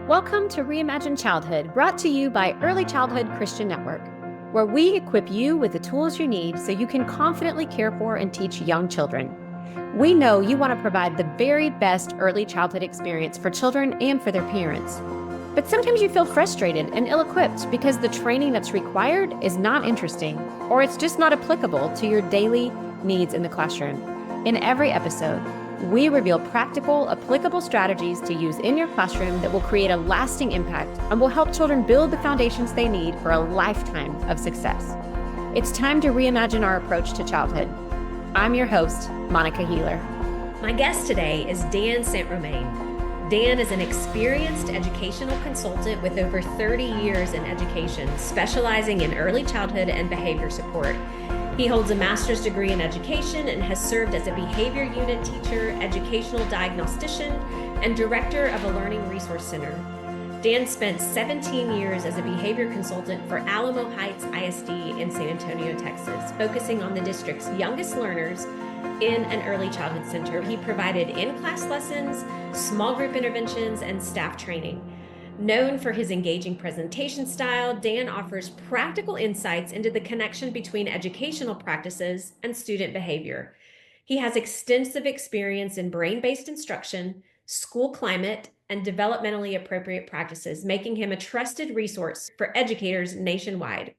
Welcome to Reimagine Childhood, brought to you by Early Childhood Christian Network, where we equip you with the tools you need so you can confidently care for and teach young children. We know you want to provide the very best early childhood experience for children and for their parents. But sometimes you feel frustrated and ill-equipped because the training that's required is not interesting, or it's just not applicable to your daily needs in the classroom. In every episode, we reveal practical, applicable strategies to use in your classroom that will create a lasting impact and will help children build the foundations they need for a lifetime of success. It's time to reimagine our approach to childhood. I'm your host, Monica Healer. My guest today is Dan St. Romain. Dan is an experienced educational consultant with over 30 years in education, specializing in early childhood and behavior support. He holds a master's degree in education and has served as a behavior unit teacher, educational diagnostician, and director of a learning resource center. Dan spent 17 years as a behavior consultant for Alamo Heights ISD in San Antonio, Texas, focusing on the district's youngest learners in an early childhood center. He provided in-class lessons, small group interventions, and staff training. Known for his engaging presentation style, Dan offers practical insights into the connection between educational practices and student behavior. He has extensive experience in brain-based instruction, school climate, and developmentally appropriate practices, making him a trusted resource for educators nationwide.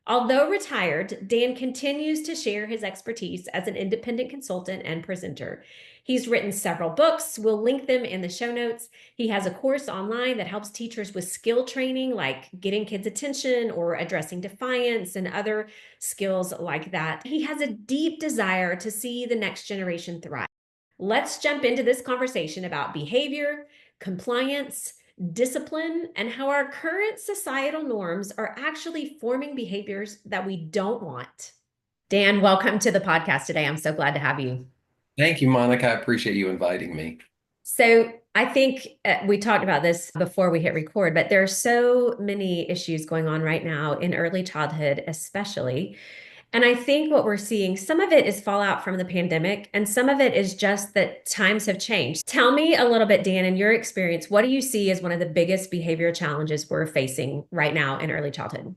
Although retired, Dan continues to share his expertise as an independent consultant and presenter. He's written several books. We'll link them in the show notes. He has a course online that helps teachers with skill training, like getting kids' attention or addressing defiance and other skills like that. He has a deep desire to see the next generation thrive. Let's jump into this conversation about behavior, compliance, discipline, and how our current societal norms are actually forming behaviors that we don't want. Dan, welcome to the podcast today. I'm so glad to have you. Thank you, Monica. I appreciate you inviting me. So I think we talked about this before we hit record, but there are so many issues going on right now in early childhood, especially. And I think what we're seeing, some of it is fallout from the pandemic, and some of it is just that times have changed. Tell me a little bit, Dan, in your experience, what do you see as one of the biggest behavioral challenges we're facing right now in early childhood?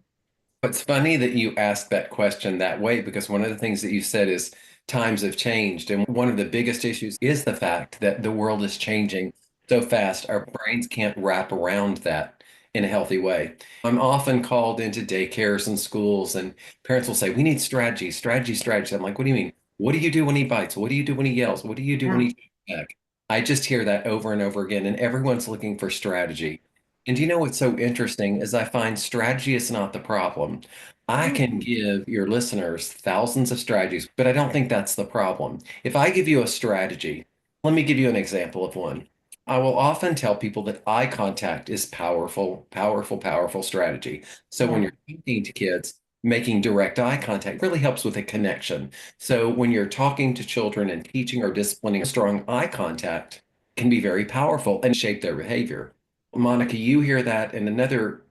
It's funny that you asked that question that way, because one of the things that you said is times have changed. And one of the biggest issues is the fact that the world is changing so fast, our brains can't wrap around that in a healthy way. I'm often called into daycares and schools, and parents will say, we need strategy, strategy, strategy. I'm like, what do you mean? What do you do when he bites? What do you do when he yells? What do you do when he back? I just hear that over and over again, and everyone's looking for strategy. And you know what's so interesting is I find strategy is not the problem. I can give your listeners thousands of strategies, but I don't think that's the problem. If I give you a strategy, let me give you an example of one. I will often tell people that eye contact is powerful, powerful, powerful strategy. So when you're talking to kids, making direct eye contact really helps with a connection. So when you're talking to children and teaching or disciplining, strong eye contact can be very powerful and shape their behavior. Monica, you hear that, and another,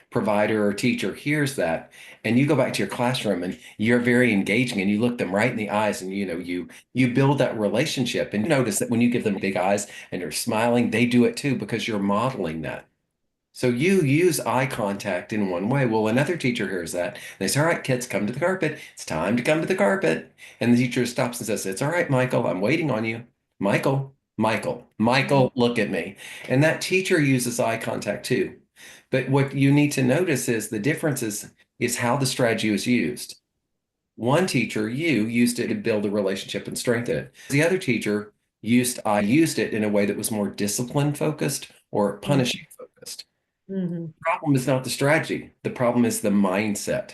provider or teacher hears that, and you go back to your classroom and you're very engaging and you look them right in the eyes, and you build that relationship, and you notice that when you give them big eyes and they're smiling, they do it too because you're modeling that. So you use eye contact in one way. Well, another teacher hears that. And they say, all right, kids, come to the carpet. It's time to come to the carpet. And the teacher stops and says, it's all right, Michael, I'm waiting on you. Michael, look at me. And that teacher uses eye contact too. But what you need to notice is the difference is how the strategy was used. One teacher, used it to build a relationship and strengthen it. The other teacher used it in a way that was more discipline focused or punishing focused. The problem is not the strategy. The problem is the mindset.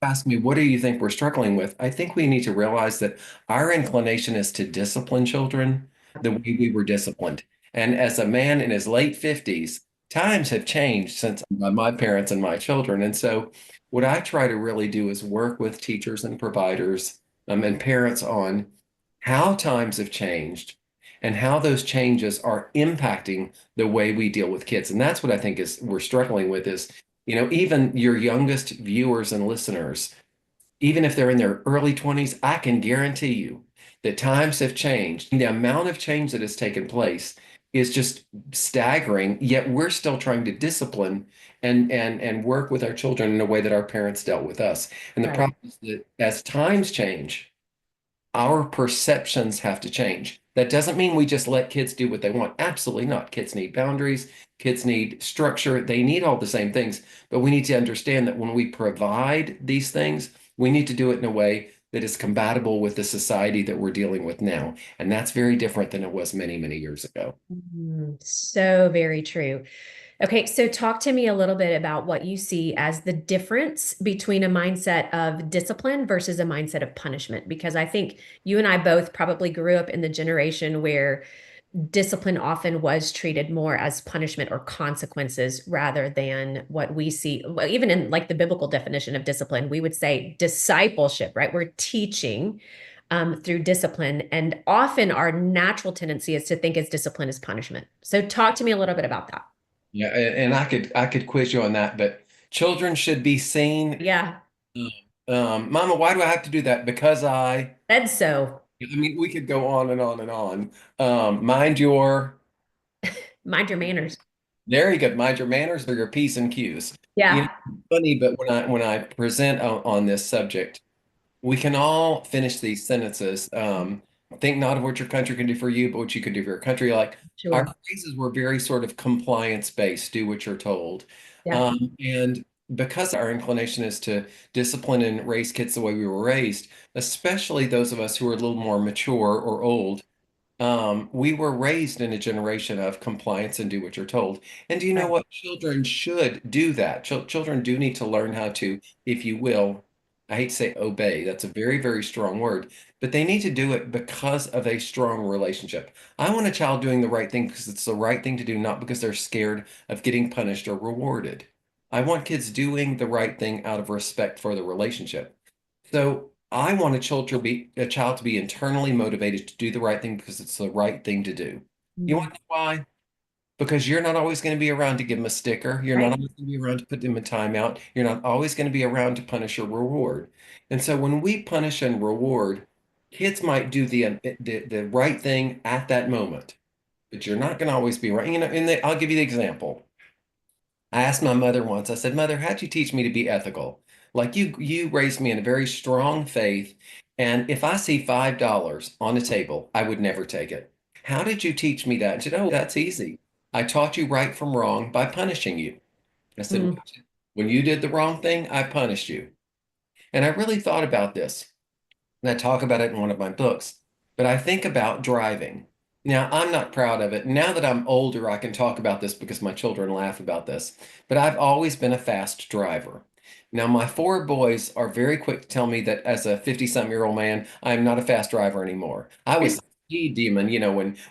Ask me, what do you think we're struggling with? I think we need to realize that our inclination is to discipline children the way we were disciplined. And as a man in his late 50s, times have changed since my parents and my children. And so what I try to really do is work with teachers and providers and parents on how times have changed and how those changes are impacting the way we deal with kids. And that's what I think is we're struggling with is, even your youngest viewers and listeners, even if they're in their early 20s, I can guarantee you that times have changed. The amount of change that has taken place is just staggering. Yet we're still trying to discipline and work with our children in a way that our parents dealt with us. And the Right. problem is that as times change, our perceptions have to change. That doesn't mean we just let kids do what they want. Absolutely not. Kids need boundaries, kids need structure, they need all the same things. But we need to understand that when we provide these things, we need to do it in a way that is compatible with the society that we're dealing with now. And that's very different than it was many, many years ago. So very true. Okay, so talk to me a little bit about what you see as the difference between a mindset of discipline versus a mindset of punishment, because I think you and I both probably grew up in the generation where discipline often was treated more as punishment or consequences rather than what we see, well, even in like the biblical definition of discipline, we would say discipleship, right? We're teaching through discipline. And often our natural tendency is to think as discipline as punishment. So talk to me a little bit about that. Yeah, and I could quiz you on that, but children should be seen. Yeah, Mama, why do I have to do that? Because said so. I mean, we could go on and on and on. Mind your, Mind your manners. there you go. Mind your manners or your P's and Q's. You know, Yeah. it's funny, but when I present on this subject, we can all finish these sentences. Think not of what your country can do for you, but what you can do for your country. Like our Sure. phrases were very sort of compliance based, do what you're told. Yeah. And because our inclination is to discipline and raise kids the way we were raised, especially those of us who are a little more mature or old, we were raised in a generation of compliance and do what you're told. And do you know Right. what? Children should do that. Children do need to learn how to, if you will, I hate to say obey. That's a very, very strong word, but they need to do it because of a strong relationship. I want a child doing the right thing because it's the right thing to do, not because they're scared of getting punished or rewarded. I want kids doing the right thing out of respect for the relationship. So I want a child to be internally motivated to do the right thing because it's the right thing to do. You Mm. want to know why? Because you're not always going to be around to give them a sticker. You're not Right. always going to be around to put them in timeout. You're not always going to be around to punish or reward. And so when we punish and reward, kids might do the right thing at that moment, but you're not going to always be right. I'll give you the example. I asked my mother once, I said, Mother, how'd you teach me to be ethical? Like you raised me in a very strong faith. And if I see $5 on the table, I would never take it. How did you teach me that? And she said, Oh, that's easy. I taught you right from wrong by punishing you. I said, Mm. when you did the wrong thing, I punished you. And I really thought about this. And I talk about it in one of my books. But I think about driving. Now, I'm not proud of it. Now that I'm older, I can talk about this because my children laugh about this. But I've always been a fast driver. Now, my four boys are very quick to tell me that as a 50-something-year-old man, I'm not a fast driver anymore. I was a speed demon,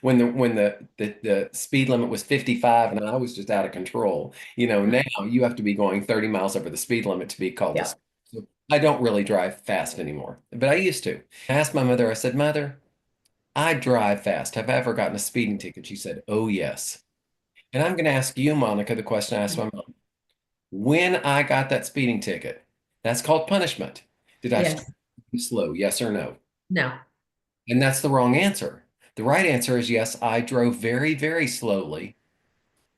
when the speed limit was 55 and I was just out of control. Now you have to be going 30 miles over the speed limit to be called a Yeah. speed. I don't really drive fast anymore, but I used to. I asked my mother, I said, Mother, I drive fast. Have I ever gotten a speeding ticket? She said, Oh, yes. And I'm going to ask you, Monica, the question I asked my mom. When I got that speeding ticket, that's called punishment. Did I start Yes. too slow? Yes or no? No. And that's the wrong answer. The right answer is yes, I drove very, very slowly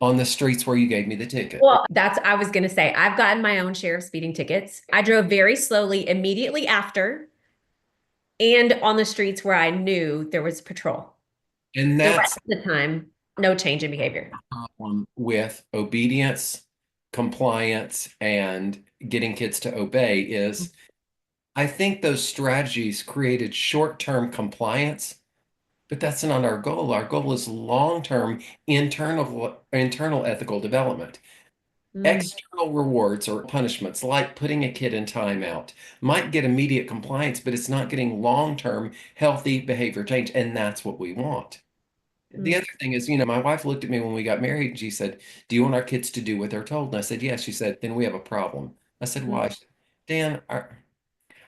on the streets where you gave me the ticket. Well, I was going to say, I've gotten my own share of speeding tickets. I drove very slowly immediately after and on the streets where I knew there was patrol. And The rest that's of the time, no change in behavior. with obedience, compliance, and getting kids to obey is I think those strategies created short-term compliance, but that's not our goal. Our goal is long-term internal ethical development. Mm, External rewards or punishments, like putting a kid in timeout, might get immediate compliance, but it's not getting long-term healthy behavior change, and that's what we want. The mm, other thing is, my wife looked at me when we got married and she said, Do you want our kids to do what they're told? And I said, Yes. She said, Then we have a problem. I said, Why? mm, She said, Dan,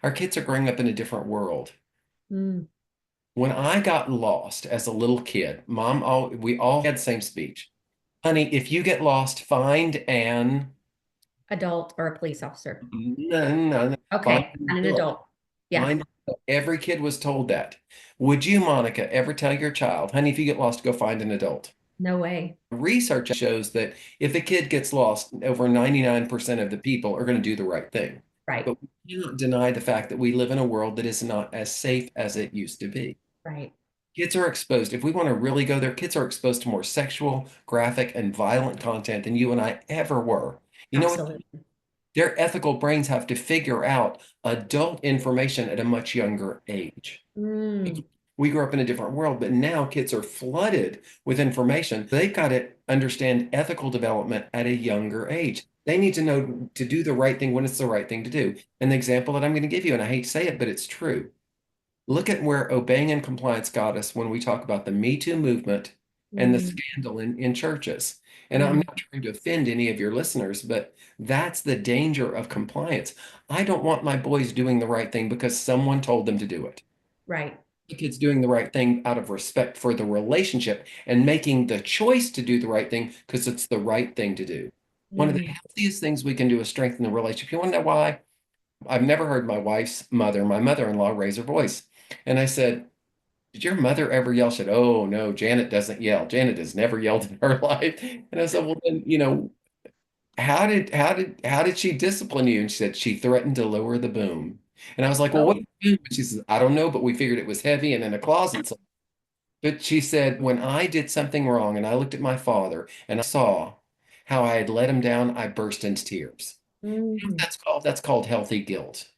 our kids are growing up in a different world. mm. When I got lost as a little kid, we all had the same speech. Honey, if you get lost, find an Adult or a police officer. no, no, no, find Okay. an And an adult. adult. Yes. Find every kid was told that. Would you, Monica, ever tell your child, honey, if you get lost, go find an adult? No way. Research shows that if a kid gets lost, over 99% of the people are going to do the right thing. Right. But we cannot deny the fact that we live in a world that is not as safe as it used to be. Right. Kids are exposed, if we want to really go there, kids are exposed to more sexual, graphic, and violent content than you and I ever were. You know what? Absolutely. Their ethical brains have to figure out adult information at a much younger age. Mm, We grew up in a different world, but now kids are flooded with information. They've got to understand ethical development at a younger age. They need to know to do the right thing when it's the right thing to do. And the example that I'm going to give you, and I hate to say it, but it's true. Look at where obeying and compliance got us when we talk about the Me Too movement and the mm, scandal in churches. And I'm mm, not trying to offend any of your listeners, but that's the danger of compliance. I don't want my boys doing the right thing because someone told them to do it. right. The kid's doing the right thing out of respect for the relationship and making the choice to do the right thing because it's the right thing to do. One of the Mm. healthiest things we can do is strengthen the relationship. You want to know why? I've never heard my wife's mother, my mother-in-law, raise her voice. And I said, did your mother ever yell? She said, oh, no, Janet doesn't yell. Janet has never yelled in her life. And I said, well, then, how did she discipline you? And she said, she threatened to lower the boom. And I was like, well, what? Oh. Boom? She says, I don't know, but we figured it was heavy and in a closet. But she said, when I did something wrong and I looked at my father and I saw how I had let him down, I burst into tears. You know what Mm. that's called? That's called healthy guilt.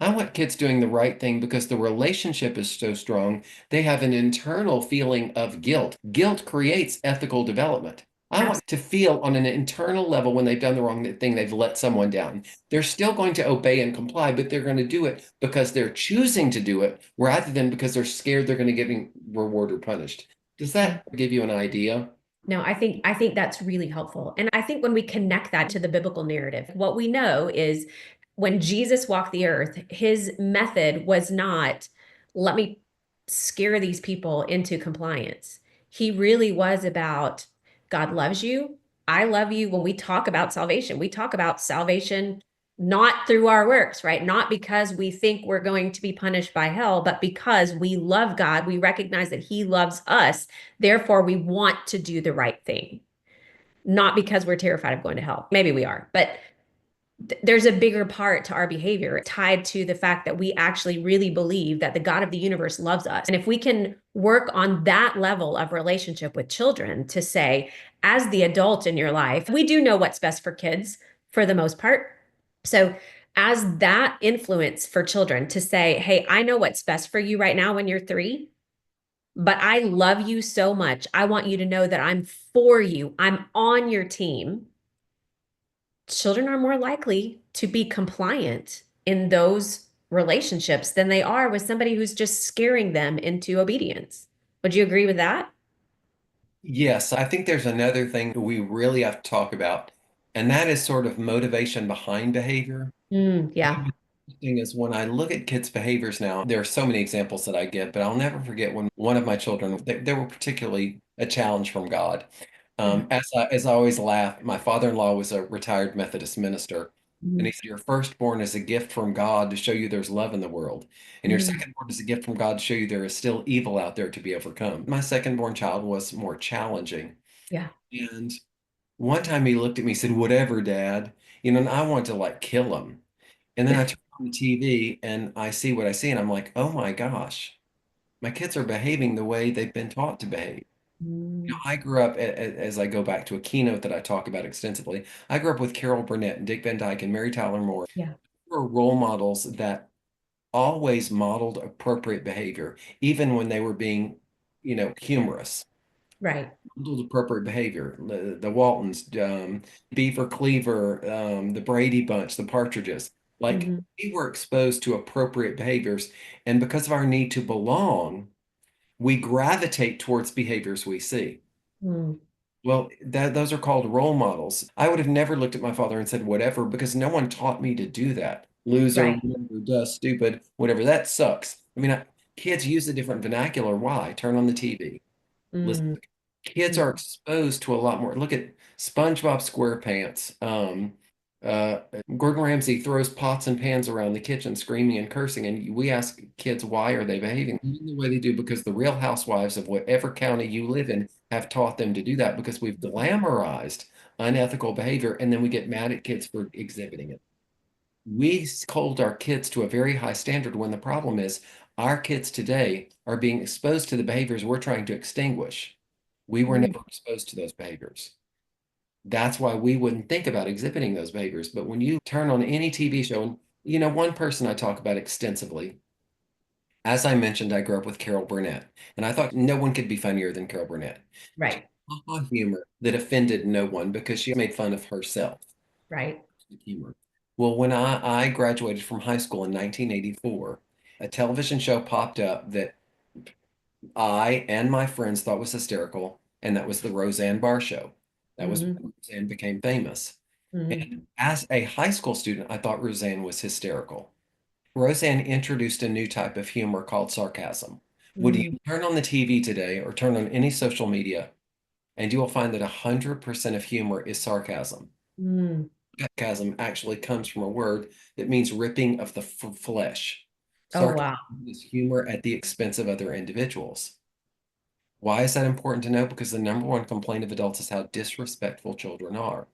I want kids doing the right thing because the relationship is so strong. They have an internal feeling of guilt. Guilt creates ethical development. I want to feel on an internal level when they've done the wrong thing, they've let someone down. They're still going to obey and comply, but they're going to do it because they're choosing to do it rather than because they're scared they're going to get rewarded or punished. Does that give you an idea? No, I think that's really helpful. And I think when we connect that to the biblical narrative, what we know is when Jesus walked the earth, his method was not let me scare these people into compliance. He really was about God loves you. I love you. When we talk about salvation, we talk about salvation not through our works, right? Not because we think we're going to be punished by hell, but because we love God. We recognize that he loves us. Therefore, we want to do the right thing, not because we're terrified of going to hell. Maybe we are, but there's a bigger part to our behavior tied to the fact that we actually really believe that the God of the universe loves us. And if we can work on that level of relationship with children to say, as the adult in your life, we do know what's best for kids for the most part. So, as that influence for children to say, hey, I know what's best for you right now when you're 3, but I love you so much. I want you to know that I'm for you, I'm on your team. Children are more likely to be compliant in those relationships than they are with somebody who's just scaring them into obedience. Would you agree with that? Yes, I think there's another thing we really have to talk about, and that is sort of motivation behind behavior. Yeah. Thing is, when I look at kids' behaviors now, there are so many examples that I give, but I'll never forget when one of my children, they were particularly a challenge from God. Yeah. As I always laugh, my father-in-law was a retired Methodist minister, and he Mhm. said, your firstborn is a gift from God to show you there's love in the world, and your Mhm. secondborn is a gift from God to show you there is still evil out there to be overcome. My secondborn child was more challenging, Yeah. and one time he looked at me and said, whatever, Dad, and I wanted to like kill him. And then I turn on the TV and I see what I see, and I'm like, oh my gosh, my kids are behaving the way they've been taught to behave. Mm. I grew up, as I go back to a keynote that I talk about extensively, I grew up with Carol Burnett and Dick Van Dyke and Mary Tyler Moore. Yeah. They were role models that always modeled appropriate behavior, even when they were being, humorous. Right. Modeled appropriate behavior. The Waltons, Beaver Cleaver, the Brady Bunch, the Partridges. Like Mhm. we were exposed to appropriate behaviors, and because of our need to belong, we gravitate towards behaviors we see. Mm. Well, those are called role models. I would have never looked at my father and said whatever because no one taught me to do that. Loser, Right. whatever, duh, stupid, whatever. That sucks. I mean, kids use a different vernacular. Why? Turn on the TV. Listen, Mm. kids Mm. are exposed to a lot more. Look at SpongeBob SquarePants. Gordon Ramsay throws pots and pans around the kitchen, screaming and cursing, and we ask kids why are they behaving the way they do because the Real Housewives of whatever county you live in have taught them to do that because we've glamorized unethical behavior, and then we get mad at kids for exhibiting it. We hold our kids to a very high standard when the problem is our kids today are being exposed to the behaviors we're trying to extinguish. We were Mm. never exposed to those behaviors. That's why we wouldn't think about exhibiting those behaviors. But when you turn on any TV show, and one person I talk about extensively, as I mentioned, I grew up with Carol Burnett, and I thought no one could be funnier than Carol Burnett. Right, Humor that offended no one because she made fun of herself. right. Humor. Well, when I graduated from high school in 1984, a television show popped up that I and my friends thought was hysterical, and that was the Roseanne Barr Show. That was Hmm. when Roseanne became famous. Hmm. And as a high school student, I thought Roseanne was hysterical. Roseanne introduced a new type of humor called sarcasm. Would you Hmm. turn on the TV today or turn on any social media, and you will find that 100% of humor is sarcasm. Hmm. Sarcasm actually comes from a word that means ripping of the flesh. Oh, Sarcasm wow. is humor at the expense of other individuals. Why is that important to know? Because the number one complaint of adults is how disrespectful children are.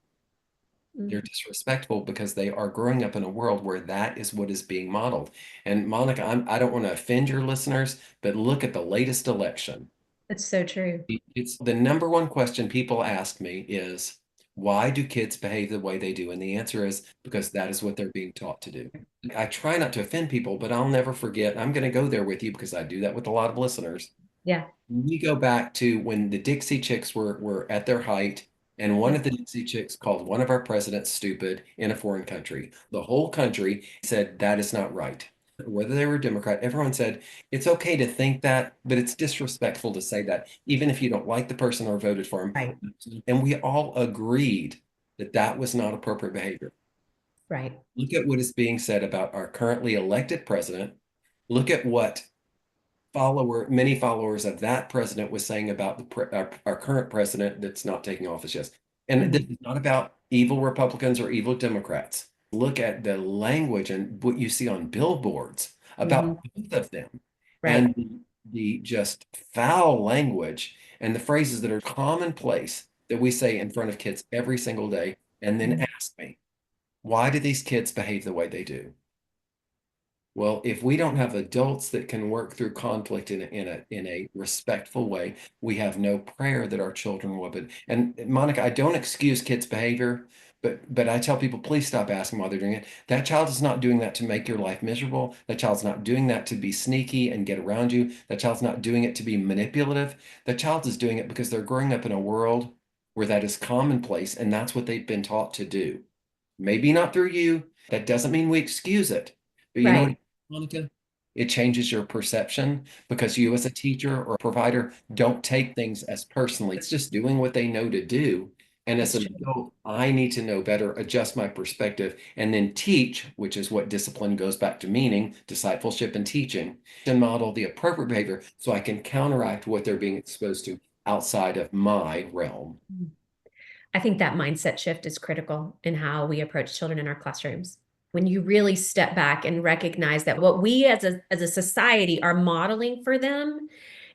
They're Mm. disrespectful because they are growing up in a world where that is what is being modeled. And Monica, I don't want to offend your listeners, but look at the latest election. That's so true. It's the number one question people ask me is, why do kids behave the way they do? And the answer is because that is what they're being taught to do. I try not to offend people, but I'll never forget. I'm going to go there with you because I do that with a lot of listeners. Yeah. We go back to when the Dixie Chicks were at their height, and one of the Dixie Chicks called one of our presidents stupid in a foreign country. The whole country said that is not right. Whether they were Democrat, everyone said it's okay to think that, but it's disrespectful to say that, even if you don't like the person or voted for him. Right, And we all agreed that that was not appropriate behavior. right. Look at what is being said about our currently elected president. Look at what many followers of that president was saying about our current president that's not taking office yet. And this Mhm. is not about evil Republicans or evil Democrats. Look at the language and what you see on billboards about Mhm. both of them Right. and the just foul language and the phrases that are commonplace that we say in front of kids every single day. And then Mhm. ask me, why do these kids behave the way they do? Well, if we don't have adults that can work through conflict in a respectful way, we have no prayer that our children will be. And Monica, I don't excuse kids' behavior, but I tell people, please stop asking why they're doing it. That child is not doing that to make your life miserable. That child's not doing that to be sneaky and get around you. That child's not doing it to be manipulative. That child is doing it because they're growing up in a world where that is commonplace, and that's what they've been taught to do. Maybe not through you. That doesn't mean we excuse it. But you know what, Right. Monica? It changes your perception because you, as a teacher or provider, don't take things as personally. It's just doing what they know to do. And as That's an true. adult, I need to know better, adjust my perspective, and then teach, which is what discipline goes back to meaning, discipleship and teaching, and model the appropriate behavior so I can counteract what they're being exposed to outside of my realm. I think that mindset shift is critical in how we approach children in our classrooms. When you really step back and recognize that what we as a society are modeling for them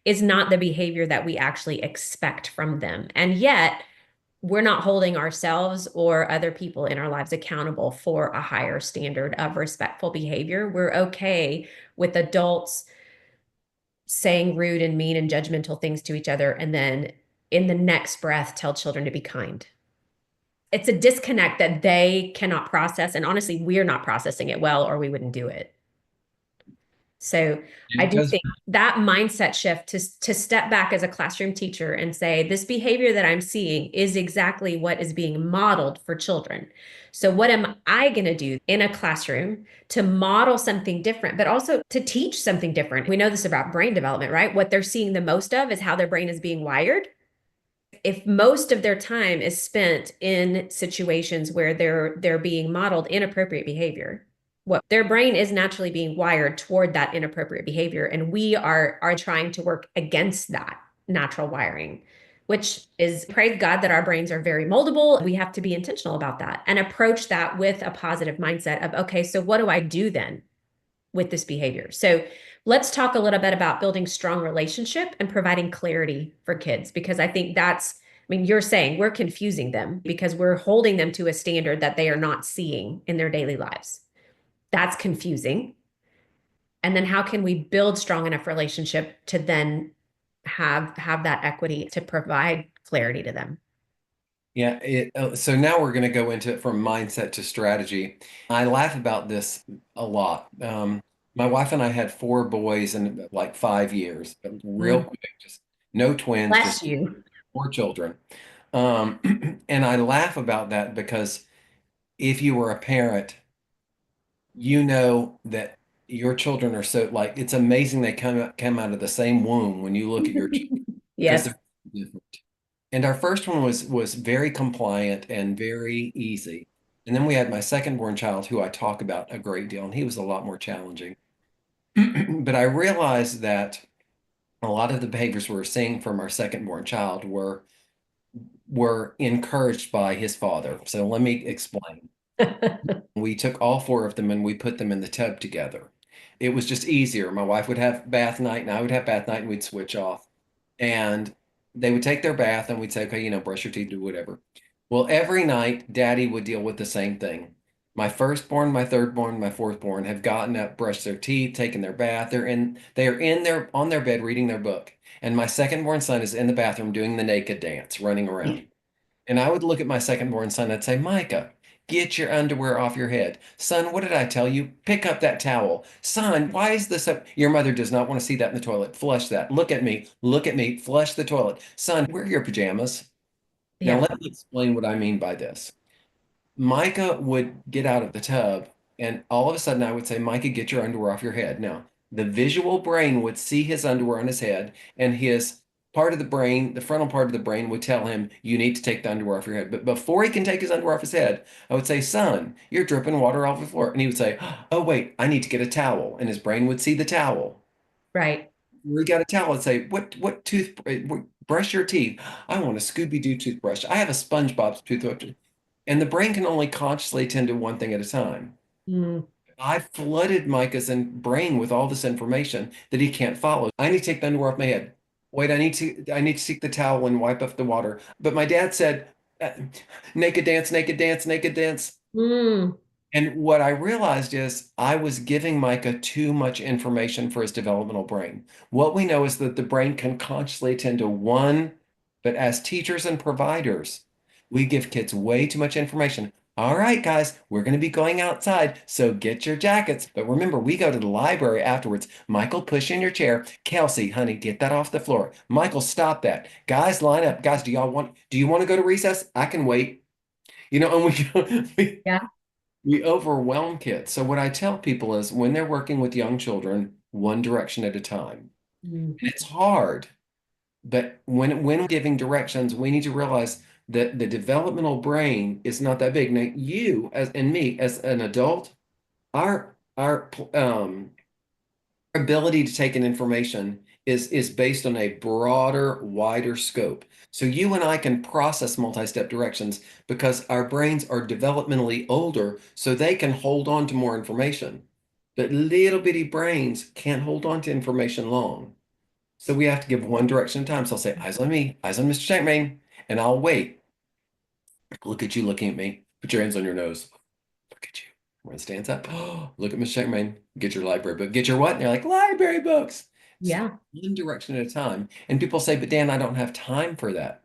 is not the behavior that we actually expect from them. And yet, we're not holding ourselves or other people in our lives accountable for a higher standard of respectful behavior. We're okay with adults saying rude and mean and judgmental things to each other, and then in the next breath, tell children to be kind. It's a disconnect that they cannot process. And honestly, we're not processing it well, or we wouldn't do it. So And I it do goes think that mindset shift to step back as a classroom teacher and say, this behavior that I'm seeing is exactly what is being modeled for children. So what am I going to do in a classroom to model something different, but also to teach something different? We know this about brain development, right? What they're seeing the most of is how their brain is being wired. If most of their time is spent in situations where they're being modeled inappropriate behavior, what their brain is naturally being wired toward that inappropriate behavior, and we are trying to work against that natural wiring. which is praise God that our brains are very moldable. We have to be intentional about that and approach that with a positive mindset of, okay, so what do I do then with this behavior? So let's talk a little bit about building strong relationship and providing clarity for kids, because I think that's, I mean, you're saying we're confusing them because we're holding them to a standard that they are not seeing in their daily lives. That's confusing. And then how can we build strong enough relationship to then have that equity to provide clarity to them? Yeah, so now we're going to go into it from mindset to strategy. I laugh about this a lot. My wife and I had four boys in like 5 years, but real Mm. quick, just no twins, Bless just you. four children. And I laugh about that because if you were a parent, you know that your children are so like it's amazing they come out of the same womb when you look at your children because Yes. they're different. And our first one was very compliant and very easy. And then we had my second born child, who I talk about a great deal, and he was a lot more challenging. But I realized that a lot of the behaviors we were seeing from our second born child were encouraged by his father. So let me explain. We took all four of them and we put them in the tub together. It was just easier. My wife would have bath night and I would have bath night and we'd switch off. And they would take their bath and we'd say, okay, brush your teeth, do whatever. Well, every night, Daddy would deal with the same thing. My firstborn, my thirdborn, my fourthborn have gotten up, brushed their teeth, taken their bath. They are in their on their bed reading their book. And my second-born son is in the bathroom doing the naked dance, running around. And I would look at my second-born son and I'd say, Micah, get your underwear off your head. Son, what did I tell you? Pick up that towel. Son, why is this up? Your mother does not want to see that in the toilet. Flush that. Look at me. Look at me. Flush the toilet. Son, wear your pajamas. Now, Yeah. let me explain what I mean by this. Micah would get out of the tub, and all of a sudden I would say, Micah, get your underwear off your head. Now, the visual brain would see his underwear on his head, and his part of the brain, the frontal part of the brain, would tell him, you need to take the underwear off your head. But before he can take his underwear off his head, I would say, son, you're dripping water off the floor. And he would say, oh, wait, I need to get a towel. And his brain would see the towel. Right. We got a towel and say, what brush your teeth. I want a Scooby-Doo toothbrush. I have a SpongeBob toothbrush. And the brain can only consciously tend to one thing at a time. Mm. I flooded Micah's brain with all this information that he can't follow. I need to take the underwear off my head. Wait, I need to take the towel and wipe off the water. But my dad said, uh, naked dance, naked dance, naked dance. Mm. And what I realized is I was giving Micah too much information for his developmental brain. What we know is that the brain can consciously attend to one, but as teachers and providers, we give kids way too much information. All right, guys, we're going to be going outside, so get your jackets. But remember, we go to the library afterwards. Michael, push in your chair. Kelsey, honey, get that off the floor. Michael, stop that. Guys, line up. Guys, do you want to go to recess? I can wait. And Yeah. we overwhelm kids. So what I tell people is when they're working with young children, one direction at a time. Mm. And it's hard, but when giving directions, we need to realize that the developmental brain is not that big. Now, you as and me as an adult, our ability to take in information is based on a broader, wider scope. So you and I can process multi-step directions because our brains are developmentally older, so they can hold on to more information. But little bitty brains can't hold on to information long. So we have to give one direction at a time. So I'll say, eyes on me, eyes on Mr. Checkmate, and I'll wait. Look at you looking at me. Put your hands on your nose. Look at you. Everyone stands up. Look at Miss Checkmate. Get your library book. Get your what? And you're like, library books. So Yeah. one direction at a time. And people say, but Dan, I don't have time for that.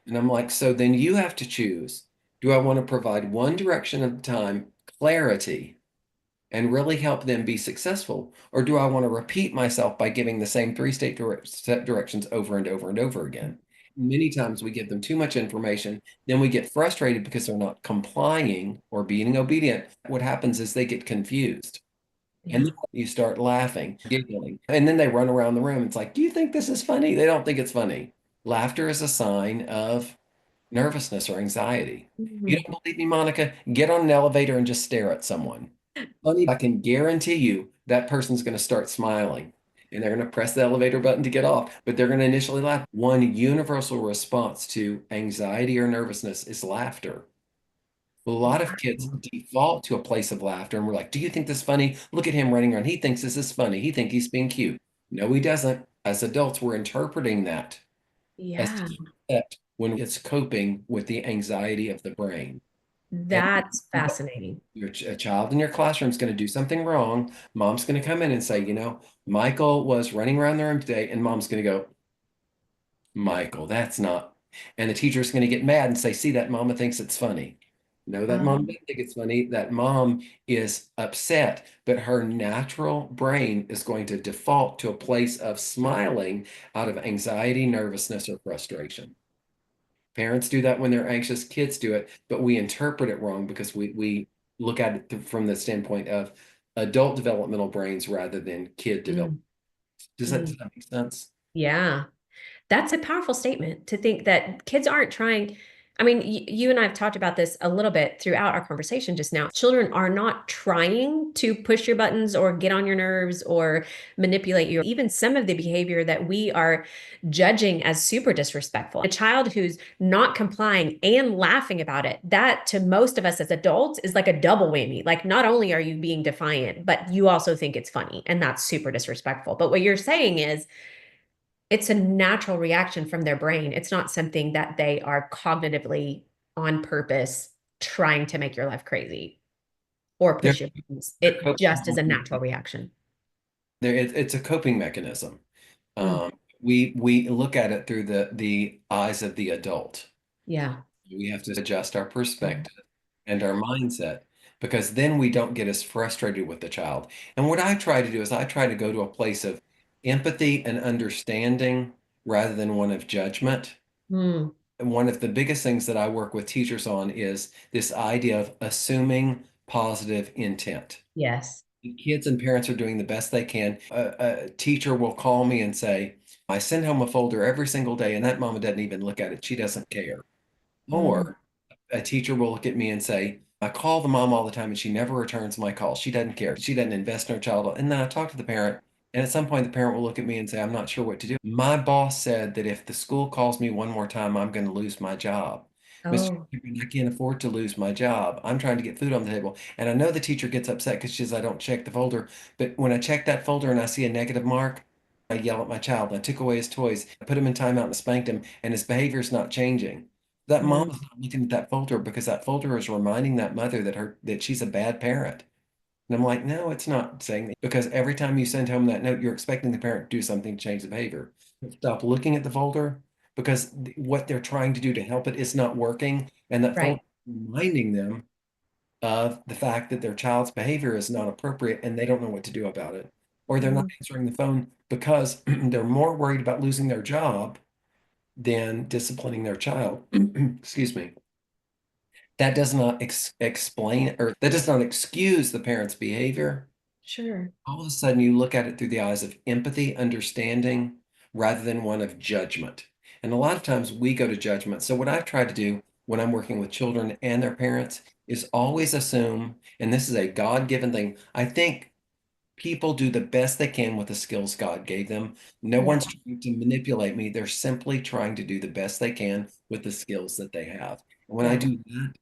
And I'm like, so then you have to choose. Do I want to provide one direction at a time, clarity, and really help them be successful? Or do I want to repeat myself by giving the same step directions over and over and over again? Many times we give them too much information, then we get frustrated because they're not complying or being obedient. What happens is they get confused. And Yeah. then you start laughing, giggling, and then they run around the room. It's like, do you think this is funny? They don't think it's funny. Laughter is a sign of nervousness or anxiety. You Mhm. don't believe me, Monica? Get on an elevator and just stare at someone. Funny, I can guarantee you that person's going to start smiling. and they're going to press the elevator button to get off, but they're going to initially laugh. One universal response to anxiety or nervousness is laughter. A lot of kids default to a place of laughter, and we're like, "Do you think this is funny? Look at him running around. He thinks this is funny. He thinks he's being cute." No, he doesn't. As adults, we're interpreting that as Yeah, that when it's coping with the anxiety of the brain. And that's fascinating. a child in your classroom is going to do something wrong. Mom's going to come in and say, Michael was running around the room today, and mom's going to go, Michael, that's not. And the teacher's going to get mad and say, see, that mama thinks it's funny. No, that mom Um, doesn't think it's funny. That mom is upset, but her natural brain is going to default to a place of smiling out of anxiety, nervousness, or frustration. Parents do that when they're anxious, kids do it, but we interpret it wrong because we look at it from the standpoint of adult developmental brains rather than kid development. mm, Does mm. that make sense? Yeah. That's a powerful statement to think that kids aren't trying. I mean, you and I have talked about this a little bit throughout our conversation just now. Children are not trying to push your buttons or get on your nerves or manipulate you. Even some of the behavior that we are judging as super disrespectful. A child who's not complying and laughing about it, that to most of us as adults is like a double whammy. Like, not only are you being defiant, but you also think it's funny, and that's super disrespectful. But what you're saying is, it's a natural reaction from their brain. It's not something that they are cognitively on purpose trying to make your life crazy or They're, push your buttons. they're It just is a coping. natural reaction. It's a coping mechanism. Mm, We look at it through the eyes of the adult. yeah. We have to adjust our Mm, perspective and our mindset because then we don't get as frustrated with the child. And what I try to do is I try to go to a place of empathy and understanding rather than one of judgment. mm, And one of the biggest things that I work with teachers on is this idea of assuming positive intent. yes. Kids and parents are doing the best they can. A teacher will call me and say, I send home a folder every single day, and that mama doesn't even look at it. She doesn't care. Mm, Or a teacher will look at me and say, I call the mom all the time and she never returns my call. She doesn't care. She doesn't invest in her child. And then I talk to the parent, and at some point, the parent will look at me and say, I'm not sure what to do. My boss said that if the school calls me one more time, I'm going to lose my job. Mr. oh. I can't afford to lose my job. I'm trying to get food on the table. And I know the teacher gets upset because she says I don't check the folder. But when I check that folder and I see a negative mark, I yell at my child. I took away his toys, I put him in timeout and spanked him, and his behavior is not changing. That mom Mm, is not looking at that folder because that folder is reminding that mother that she's a bad parent. And I'm like, no, it's not saying that because every time you send home that note, you're expecting the parent to do something to change the behavior. Stop looking at the folder because what they're trying to do to help it is not working. And that folder right. is reminding them of the fact that their child's behavior is not appropriate and they don't know what to do about it. Or they're not Mm, answering the phone because they're more worried about losing their job than disciplining their child. Excuse me. That does not explain or that does not excuse the parent's behavior. sure. All of a sudden, you look at it through the eyes of empathy, understanding, rather than one of judgment. And a lot of times we go to judgment. So, what I've tried to do when I'm working with children and their parents is always assume, and this is a God-given thing. I think people do the best they can with the skills God gave them. No Yeah. one's trying to manipulate me. They're simply trying to do the best they can with the skills that they have. And when I Yeah. do that,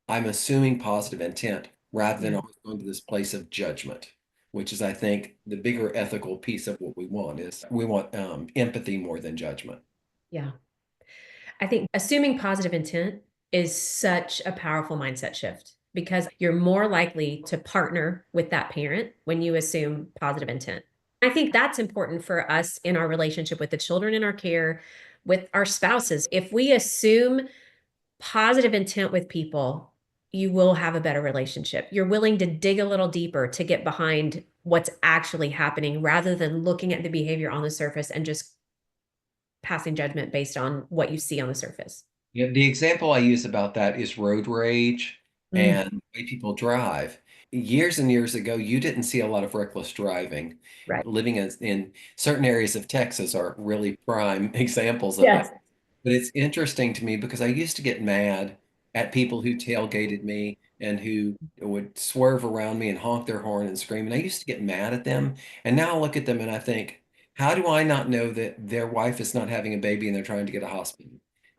I'm assuming positive intent rather than Yeah. always going to this place of judgment, which is, I think, the bigger ethical piece of what we want is we want empathy more than judgment. Yeah. I think assuming positive intent is such a powerful mindset shift because you're more likely to partner with that parent when you assume positive intent. I think that's important for us in our relationship with the children in our care, with our spouses. If we assume positive intent with people, you will have a better relationship. You're willing to dig a little deeper to get behind what's actually happening rather than looking at the behavior on the surface and just passing judgment based on what you see on the surface. Yeah, the example I use about that is road rage Mm, and the way people drive. Years and years ago, you didn't see a lot of reckless driving. right. Living in certain areas of Texas are really prime examples of that. Yes. But it's interesting to me because I used to get mad at people who tailgated me and who would swerve around me and honk their horn and scream. And I used to get mad at them. And now I look at them and I think, how do I not know that their wife is not having a baby and they're trying to get a hospital?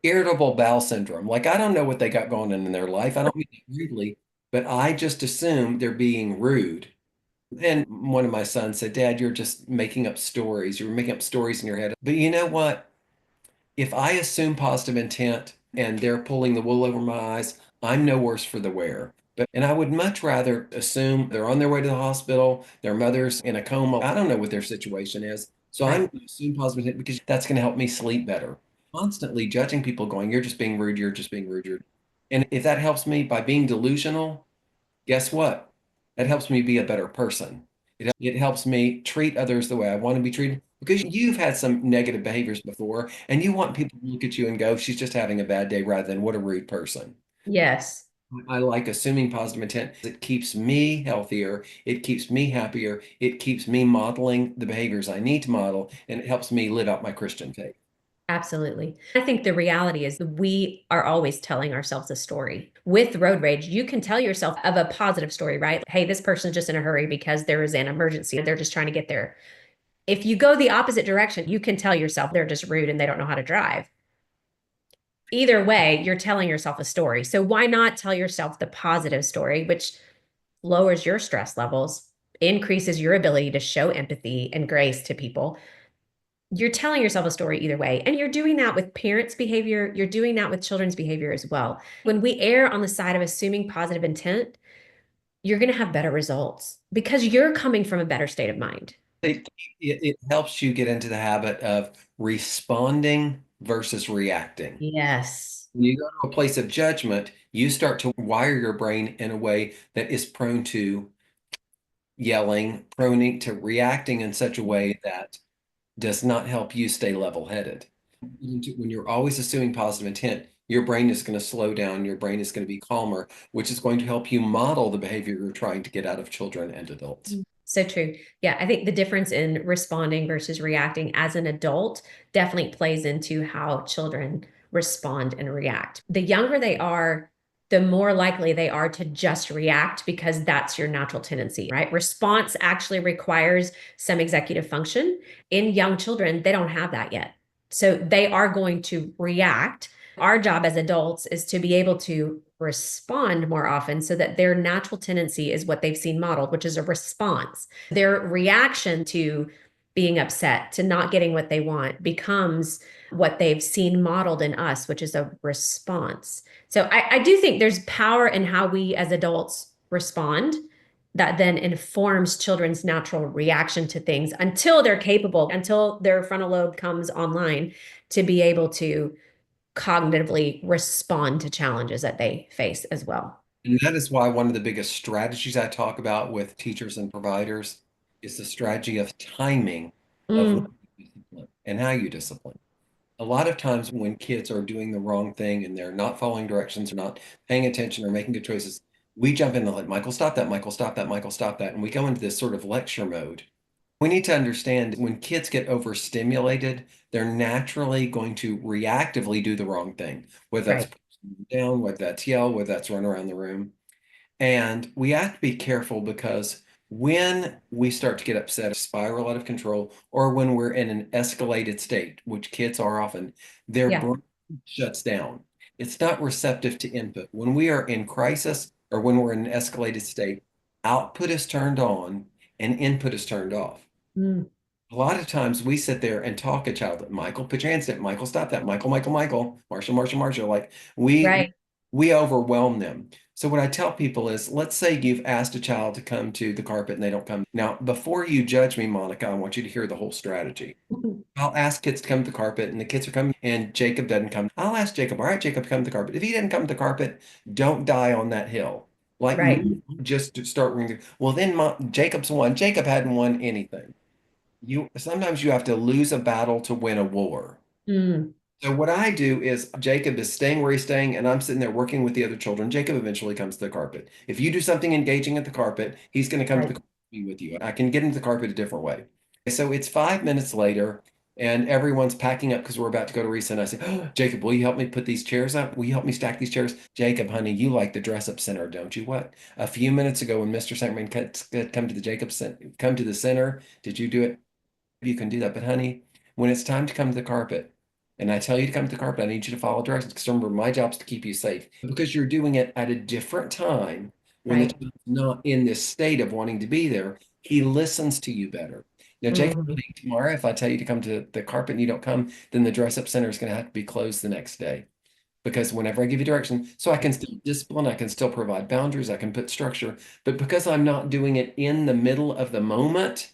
Irritable bowel syndrome. Like, I don't know what they got going on in their life. I don't mean it rudely, but I just assume they're being rude. And one of my sons said, Dad, you're just making up stories. You're making up stories in your head. But you know what? If I assume positive intent and they're pulling the wool over my eyes, I'm no worse for the wear. And I would much rather assume they're on their way to the hospital, their mother's in a coma. I don't know what their situation is. So I'm Right. going to assume positive intent because that's going to help me sleep better. Constantly judging people, going, you're just being rude, you're just being rude. And if that helps me by being delusional, guess what? That helps me be a better person. It helps me treat others the way I want to be treated because you've had some negative behaviors before and you want people to look at you and go, she's just having a bad day rather than what a rude person. Yes. I like assuming positive intent. It keeps me healthier. It keeps me happier. It keeps me modeling the behaviors I need to model, and it helps me live out my Christian faith. Absolutely. I think the reality is that we are always telling ourselves a story. With road rage, you can tell yourself of a positive story, right? Hey, this person's just in a hurry because there is an emergency. They're just trying to get there. If you go the opposite direction, you can tell yourself they're just rude and they don't know how to drive. Either way, you're telling yourself a story. So why not tell yourself the positive story, which lowers your stress levels, increases your ability to show empathy and grace to people? You're telling yourself a story either way. And you're doing that with parents' behavior. You're doing that with children's behavior as well. When we err on the side of assuming positive intent, you're going to have better results because you're coming from a better state of mind. It helps you get into the habit of responding versus reacting. Yes. When you go to a place of judgment, you start to wire your brain in a way that is prone to yelling, prone to reacting in such a way that does not help you stay level-headed. When you're always assuming positive intent, your brain is going to slow down, your brain is going to be calmer, which is going to help you model the behavior you're trying to get out of children and adults. So true. Yeah, I think the difference in responding versus reacting as an adult definitely plays into how children respond and react. The younger they are, the more likely they are to just react because that's your natural tendency, right? Response actually requires some executive function. In young children, they don't have that yet. So they are going to react. Our job as adults is to be able to respond more often so that their natural tendency is what they've seen modeled, which is a response. Their reaction to being upset, to not getting what they want, becomes what they've seen modeled in us, which is a response. So I do think there's power in how we as adults respond that then informs children's natural reaction to things until they're capable, until their frontal lobe comes online to be able to cognitively respond to challenges that they face as well. And that is why one of the biggest strategies I talk about with teachers and providers is the strategy of timing of when Mm, you discipline and how you discipline. A lot of times when kids are doing the wrong thing and they're not following directions or not paying attention or making good choices, we jump in and like, Michael, stop that, Michael, stop that, Michael, stop that. And we go into this sort of lecture mode. We need to understand when kids get overstimulated, they're naturally going to reactively do the wrong thing, whether that's right. down, whether that's yell, whether that's run around the room. And we have to be careful because when we start to get upset, spiral out of control, or when we're in an escalated state, which kids are often, their Yeah. brain shuts down. It's not receptive to input. When we are in crisis or when we're in an escalated state, output is turned on and input is turned off. Mm, A lot of times we sit there and talk a child, Michael, put your hands down, Michael, stop that, Michael, Michael, Michael, Marshall, Marshall, Marshall. Like we right. we overwhelm them. So what I tell people is, let's say you've asked a child to come to the carpet and they don't come. Now, before you judge me, Monica, I want you to hear the whole strategy. I'll ask kids to come to the carpet and the kids are coming and Jacob doesn't come. I'll ask Jacob, all right, Jacob, come to the carpet. If he didn't come to the carpet, don't die on that hill. Like Right. just to start ringing. Well, then Jacob's won. Jacob hadn't won anything. You sometimes you have to lose a battle to win a war. Mm, So what I do is Jacob is staying where he's staying, and I'm sitting there working with the other children. Jacob eventually comes to the carpet. If you do something engaging at the carpet, he's going to come to the right. carpet with you. I can get into the carpet a different way. So it's 5 minutes later. and everyone's packing up because we're about to go to recess. And I say, oh, Jacob, will you help me put these chairs up? Will you help me stack these chairs? Jacob, honey, you like the dress up center, don't you? What? A few minutes ago when Mr. Sankman come to the Jacob center, come to the center, did you do it? You can do that. But honey, when it's time to come to the carpet, and I tell you to come to the carpet, I need you to follow directions because remember, my job is to keep you safe. Because you're doing it at a different time when the Right. child's not in this state of wanting to be there, he listens to you better. Now, Jacob, Mhm. tomorrow, if I tell you to come to the carpet and you don't come, then the dress up center is going to have to be closed the next day. Because whenever I give you direction, so I can still discipline, I can still provide boundaries, I can put structure, but because I'm not doing it in the middle of the moment,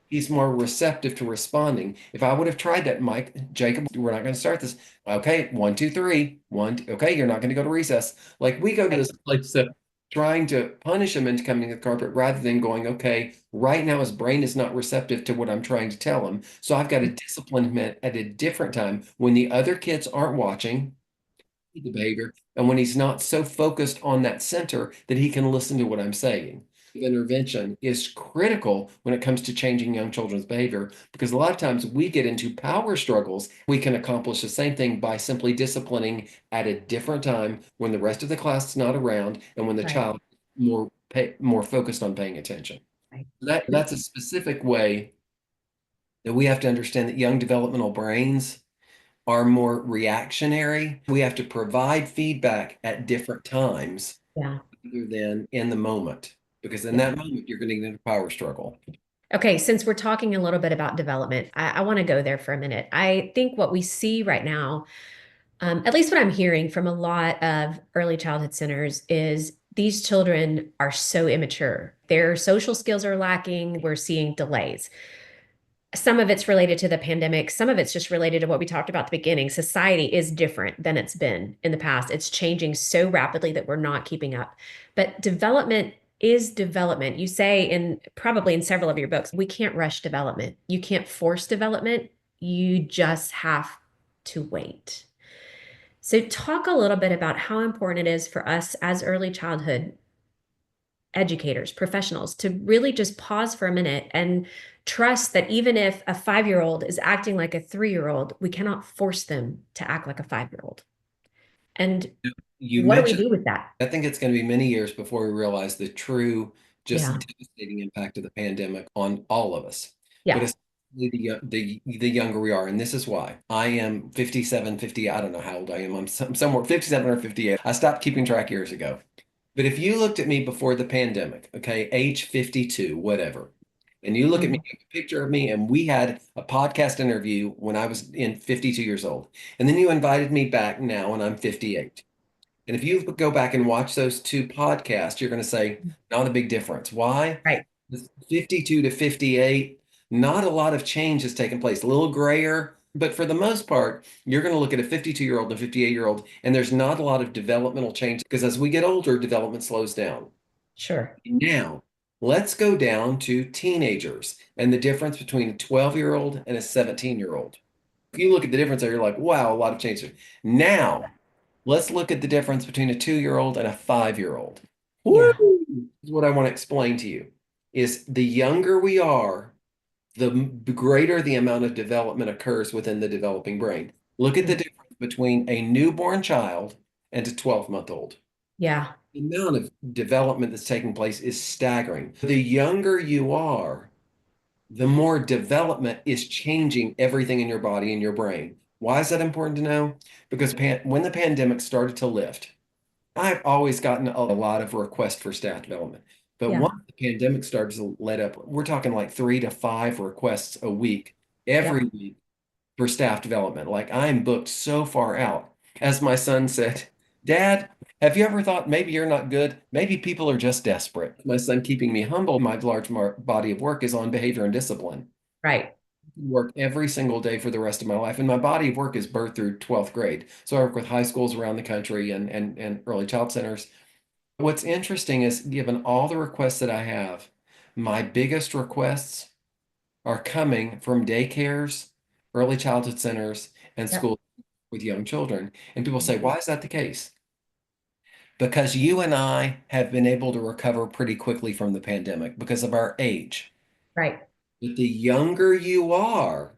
he's more receptive to responding. If I would have tried that, Mike, Jacob, we're not going to start this. Okay, one, two, three. Okay, you're not going to go to recess. Like we go to Right. this place of trying to punish him into coming to the carpet rather than going, okay, right now his brain is not receptive to what I'm trying to tell him. So I've got to discipline him at a different time when the other kids aren't watching the behavior and when he's not so focused on that center that he can listen to what I'm saying. Intervention is critical when it comes to changing young children's behavior because a lot of times we get into power struggles. We can accomplish the same thing by simply disciplining at a different time when the rest of the class is not around and when the Right. child is more focused on paying attention. Right. That's a specific way that we have to understand that young developmental brains are more reactionary. We have to provide feedback at different times Yeah. rather than in the moment, because in Yeah. that moment, you're going to get into a power struggle. Okay, since we're talking a little bit about development, I want to go there for a minute. I think what we see right now, at least what I'm hearing from a lot of early childhood centers, is these children are so immature. Their social skills are lacking. We're seeing delays. Some of it's related to the pandemic. Some of it's just related to what we talked about at the beginning. Society is different than it's been in the past. It's changing so rapidly that we're not keeping up. But development is development. You say in probably in several of your books, we can't rush development. You can't force development. You just have to wait. So, talk a little bit about how important it is for us as early childhood educators, professionals, to really just pause for a minute and trust that even if a 5-year-old is acting like a 3-year-old, we cannot force them to act like a 5-year-old. And You what do we mentioned, do with that? I think it's going to be many years before we realize the true, just Yeah. devastating impact of the pandemic on all of us. But Yeah. especially the younger we are. And this is why I am 57, 50. I don't know how old I am. I'm somewhere 57 or 58. I stopped keeping track years ago. But if you looked at me before the pandemic, okay, age 52, whatever, and you look at me, Mhm. a picture of me, and we had a podcast interview when I was in 52 years old, and then you invited me back now, and I'm 58. And if you go back and watch those two podcasts, you're going to say, not a big difference. Why? Right. 52 to 58, not a lot of change has taken place, a little grayer, but for the most part, you're going to look at a 52-year-old and a 58-year-old, and there's not a lot of developmental change because as we get older, development slows down. Sure. Now, let's go down to teenagers and the difference between a 12-year-old and a 17-year-old. If you look at the difference there, you're like, wow, a lot of change. Now, let's look at the difference between a 2-year-old and a 5-year-old. Woo! Yeah. Is what I want to explain to you is the younger we are, the greater the amount of development occurs within the developing brain. Look at the Mm. difference between a newborn child and a 12-month-old. Yeah. The amount of development that's taking place is staggering. The younger you are, the more development is changing everything in your body and your brain. Why is that important to know? Because when the pandemic started to lift, I've always gotten a lot of requests for staff development. But Yeah. once the pandemic started to let up, we're talking like 3 to 5 requests a week, Yeah. every week for staff development. Like I'm booked so far out. As my son said, Dad, have you ever thought maybe you're not good? Maybe people are just desperate. My son keeping me humble, my large body of work is on behavior and discipline. Right. Work every single day for the rest of my life. And my body of work is birth through 12th grade. So I work with high schools around the country and early child centers. What's interesting is given all the requests that I have, my biggest requests are coming from daycares, early childhood centers, and Yep. schools with young children. And people say, why is that the case? Because you and I have been able to recover pretty quickly from the pandemic because of our age. Right. But the younger you are,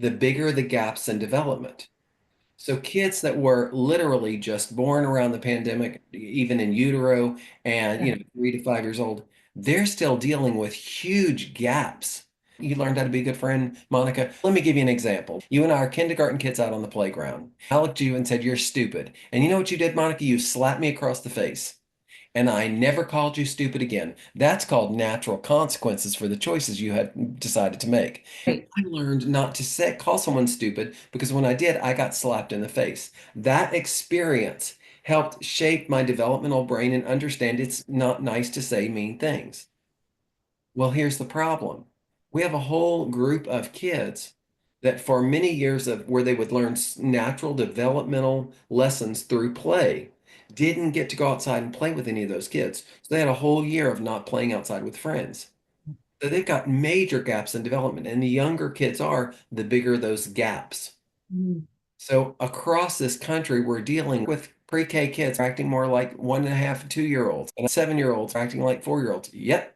the bigger the gaps in development. So kids that were literally just born around the pandemic, even in utero and, Yeah. 3 to 5 years old, they're still dealing with huge gaps. You learned how to be a good friend, Monica. Let me give you an example. You and I are kindergarten kids out on the playground. I looked at you and said, "You're stupid." And you know what you did, Monica? You slapped me across the face. And I never called you stupid again. That's called natural consequences for the choices you had decided to make. Right. I learned not to call someone stupid because when I did, I got slapped in the face. That experience helped shape my developmental brain and understand it's not nice to say mean things. Well, here's the problem. We have a whole group of kids that for many years of where they would learn natural developmental lessons through play, didn't get to go outside and play with any of those kids. So they had a whole year of not playing outside with friends. So they've got major gaps in development. And the younger kids are, the bigger those gaps. Mm. So across this country, we're dealing with pre-K kids acting more like 1.5, 2-year-olds, and 7-year-olds acting like 4-year-olds. Yep,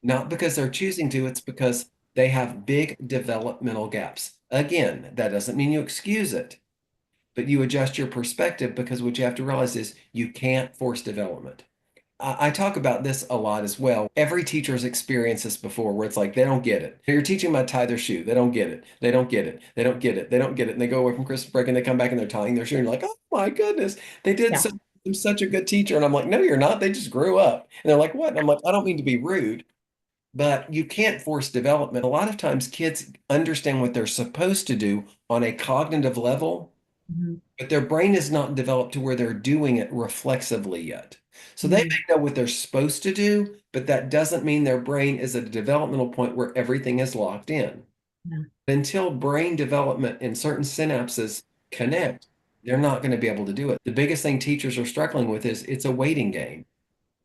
not because they're choosing to, it's because they have big developmental gaps. Again, that doesn't mean you excuse it, but you adjust your perspective because what you have to realize is you can't force development. I talk about this a lot as well. Every teacher has experienced this before where it's like they don't get it. You're teaching them how to tie their shoe. They don't get it. They don't get it. They don't get it. They don't get it. And they go away from Christmas break and they come back and they're tying their shoe. And you're like, oh my goodness, they did Yeah. so, I'm such a good teacher. And I'm like, no, you're not. They just grew up. And they're like, what? And I'm like, I don't mean to be rude, but you can't force development. A lot of times kids understand what they're supposed to do on a cognitive level, Mhm. but their brain is not developed to where they're doing it reflexively yet. So they Mhm. may know what they're supposed to do, but that doesn't mean their brain is at a developmental point where everything is locked in. Yeah. Until brain development and certain synapses connect, they're not going to be able to do it. The biggest thing teachers are struggling with is it's a waiting game.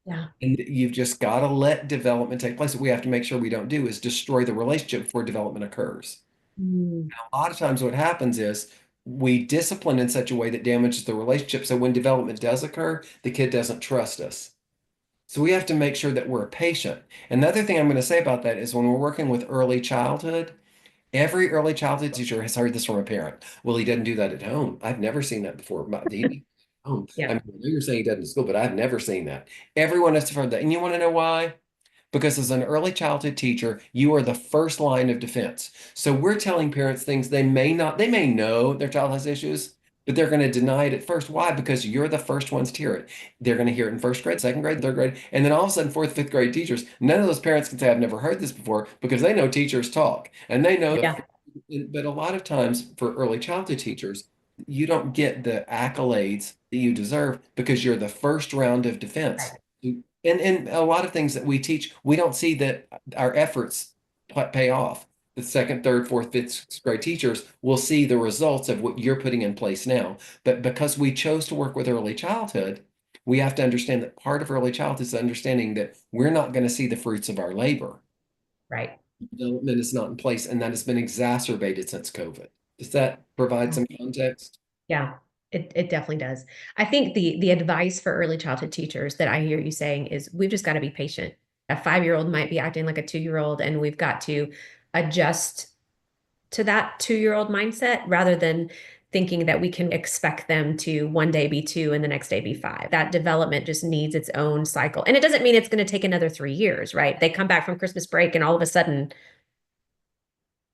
Yeah. And you've just got to let development take place. What we have to make sure we don't do is destroy the relationship before development occurs. Mm. A lot of times what happens is we discipline in such a way that damages the relationship. So when development does occur, the kid doesn't trust us. So we have to make sure that we're patient. Another thing I'm going to say about that is when we're working with early childhood, every early childhood teacher has heard this from a parent. Well, he doesn't do that at home. I've never seen that before. Home. I Yeah. mean, I know you're saying he doesn't in school, but I've never seen that. Everyone has heard that. And you want to know why? Because as an early childhood teacher, you are the first line of defense. So we're telling parents things they may know their child has issues, but they're going to deny it at first. Why? Because you're the first ones to hear it. They're going to hear it in first grade, second grade, third grade, and then all of a sudden, fourth, fifth grade teachers, none of those parents can say, I've never heard this before because they know teachers talk and they know. Yeah. But a lot of times for early childhood teachers, you don't get the accolades that you deserve because you're the first round of defense. Right. And a lot of things that we teach, we don't see that our efforts pay off. The second, third, fourth, fifth, sixth grade teachers will see the results of what you're putting in place now. But because we chose to work with early childhood, we have to understand that part of early childhood is understanding that we're not going to see the fruits of our labor. Right. Development is not in place, and that has been exacerbated since COVID. Does that provide some context? Yeah, it definitely does. I think the advice for early childhood teachers that I hear you saying is we've just got to be patient. A 5-year-old might be acting like a 2-year-old, and we've got to adjust to that 2-year-old mindset rather than thinking that we can expect them to one day be 2 and the next day be 5. That development just needs its own cycle. And it doesn't mean it's going to take another 3 years, right? They come back from Christmas break and all of a sudden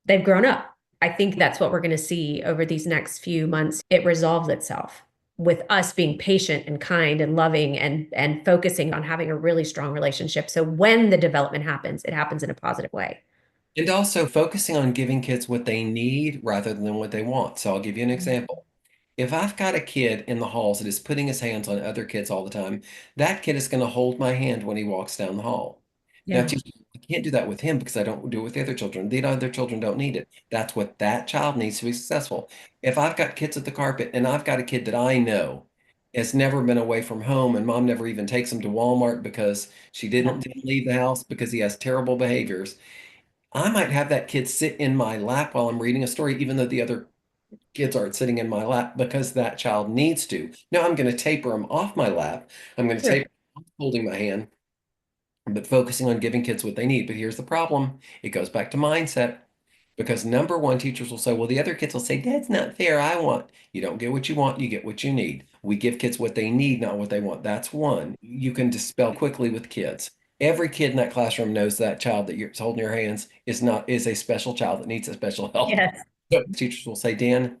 they've grown up. I think that's what we're going to see over these next few months. It resolves itself with us being patient and kind and loving and focusing on having a really strong relationship. So when the development happens, it happens in a positive way. And also focusing on giving kids what they need rather than what they want. So I'll give you an example. If I've got a kid in the halls that is putting his hands on other kids all the time, that kid is going to hold my hand when he walks down the hall. Now, Yeah. I can't do that with him because I don't do it with the other children. The other children don't need it. That's what that child needs to be successful. If I've got kids at the carpet and I've got a kid that I know has never been away from home and mom never even takes him to Walmart because she Yeah. didn't leave the house because he has terrible behaviors, I might have that kid sit in my lap while I'm reading a story, even though the other kids aren't sitting in my lap because that child needs to. Now I'm going to taper them off my lap. I'm going to Sure. taper them off holding my hand, but focusing on giving kids what they need. But here's the problem. It goes back to mindset. Because number one, teachers will say, well, the other kids will say, that's not fair. You don't get what you want, you get what you need. We give kids what they need, not what they want. That's one. You can dispel quickly with kids. Every kid in that classroom knows that child that you're holding your hands is a special child that needs a special help. Yes. So teachers will say, Dan,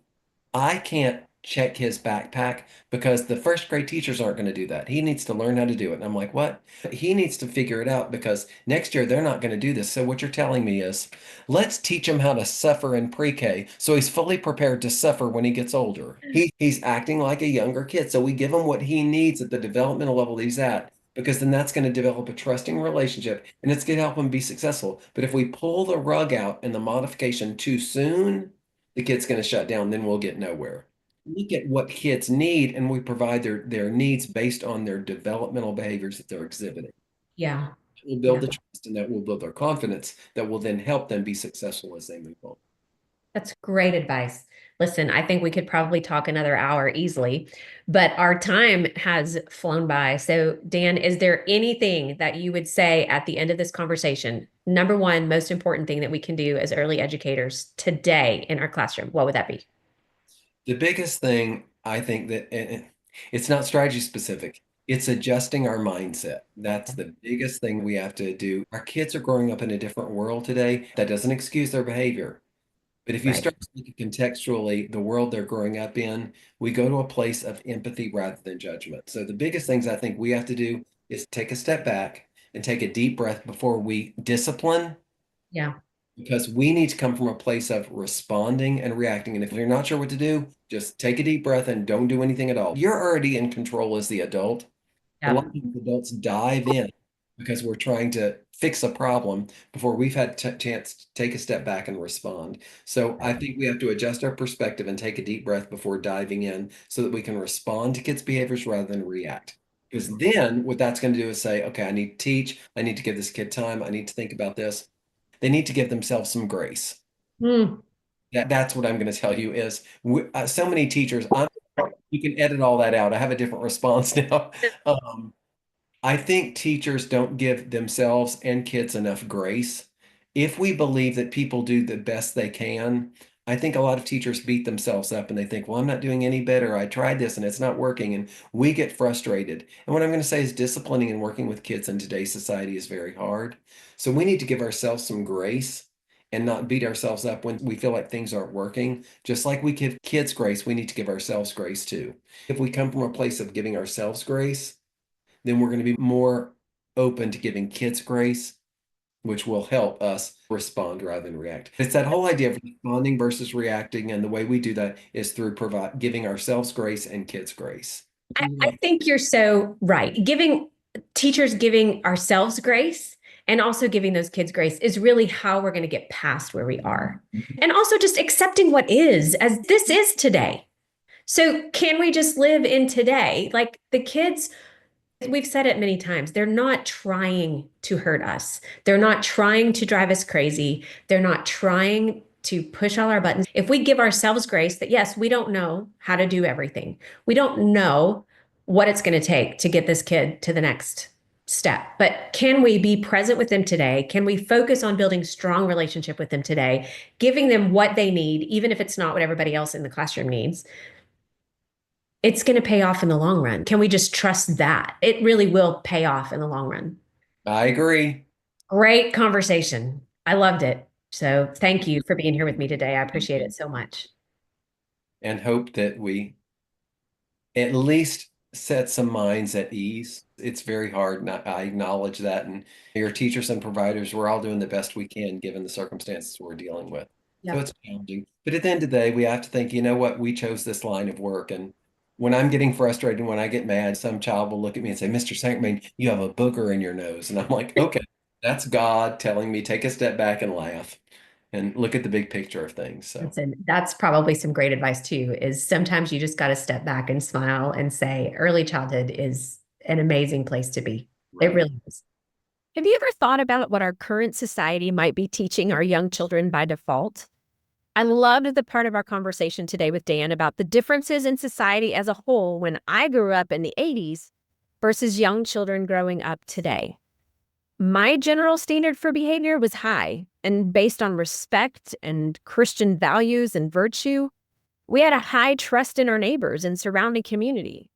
I can't check his backpack because the first grade teachers aren't going to do that. He needs to learn how to do it. And I'm like, what? He needs to figure it out because next year they're not going to do this. So what you're telling me is let's teach him how to suffer in pre-K so he's fully prepared to suffer when he gets older. He's acting like a younger kid. So we give him what he needs at the developmental level he's at. Because then that's going to develop a trusting relationship and it's going to help him be successful. But if we pull the rug out and the modification too soon, the kid's going to shut down, then we'll get nowhere. Look at what kids need, and we provide their needs based on their developmental behaviors that they're exhibiting. Yeah. We'll build Yeah. the trust, and that will build their confidence that will then help them be successful as they move on. That's great advice. Listen, I think we could probably talk another hour easily, but our time has flown by. So, Dan, is there anything that you would say at the end of this conversation? Number one, most important thing that we can do as early educators today in our classroom, what would that be? The biggest thing I think it's not strategy specific. It's adjusting our mindset. That's the biggest thing we have to do. Our kids are growing up in a different world today. That doesn't excuse their behavior. But if you Right. start thinking contextually, the world they're growing up in, we go to a place of empathy rather than judgment. So the biggest things I think we have to do is take a step back and take a deep breath before we discipline, Yeah. because we need to come from a place of responding and reacting. And if you're not sure what to do, just take a deep breath and don't do anything at all. You're already in control as the adult. A lot Yep. of times adults dive in because we're trying to fix a problem before we've had chance to take a step back and respond. So I think we have to adjust our perspective and take a deep breath before diving in so that we can respond to kids' behaviors rather than react. Because then what that's going to do is say, okay, I need to teach. I need to give this kid time. I need to think about this. They need to give themselves some grace. Mm. That's what I'm going to tell you is so many teachers, you can edit all that out. I have a different response now. I think teachers don't give themselves and kids enough grace. If we believe that people do the best they can, I think a lot of teachers beat themselves up and they think, well, I'm not doing any better. I tried this and it's not working. And we get frustrated. And what I'm going to say is disciplining and working with kids in today's society is very hard. So we need to give ourselves some grace and not beat ourselves up when we feel like things aren't working. Just like we give kids grace, we need to give ourselves grace too. If we come from a place of giving ourselves grace, then we're going to be more open to giving kids grace, which will help us respond rather than react. It's that whole idea of responding versus reacting. And the way we do that is through giving ourselves grace and kids grace. I think you're so right. Giving ourselves grace and also giving those kids grace is really how we're going to get past where we are. And also just accepting what is, as this is today. So can we just live in today? Like the kids, we've said it many times, they're not trying to hurt us. They're not trying to drive us crazy. They're not trying to push all our buttons. If we give ourselves grace that, yes, we don't know how to do everything. We don't know what it's going to take to get this kid to the next step. But can we be present with them today? Can we focus on building strong relationship with them today, giving them what they need, even if it's not what everybody else in the classroom needs? It's going to pay off in the long run. Can we just trust that? It really will pay off in the long run. I agree. Great conversation. I loved it. So thank you for being here with me today. I appreciate it so much. And hope that we at least set some minds at ease. It's very hard, and I acknowledge that. And your teachers and providers, we're all doing the best we can given the circumstances we're dealing with. So Yep. it's challenging. But at the end of the day, we have to think, you know what, we chose this line of work. And when I'm getting frustrated, when I get mad, some child will look at me and say, Mr. Sankman, you have a booger in your nose. And I'm like, okay, that's God telling me take a step back and laugh and look at the big picture of things. So That's probably some great advice too, is sometimes you just got to step back and smile and say early childhood is an amazing place to be. It right. really is. Have you ever thought about what our current society might be teaching our young children by default? I loved the part of our conversation today with Dan about the differences in society as a whole when I grew up in the 80s versus young children growing up today. My general standard for behavior was high, and based on respect and Christian values and virtue. We had a high trust in our neighbors and surrounding community.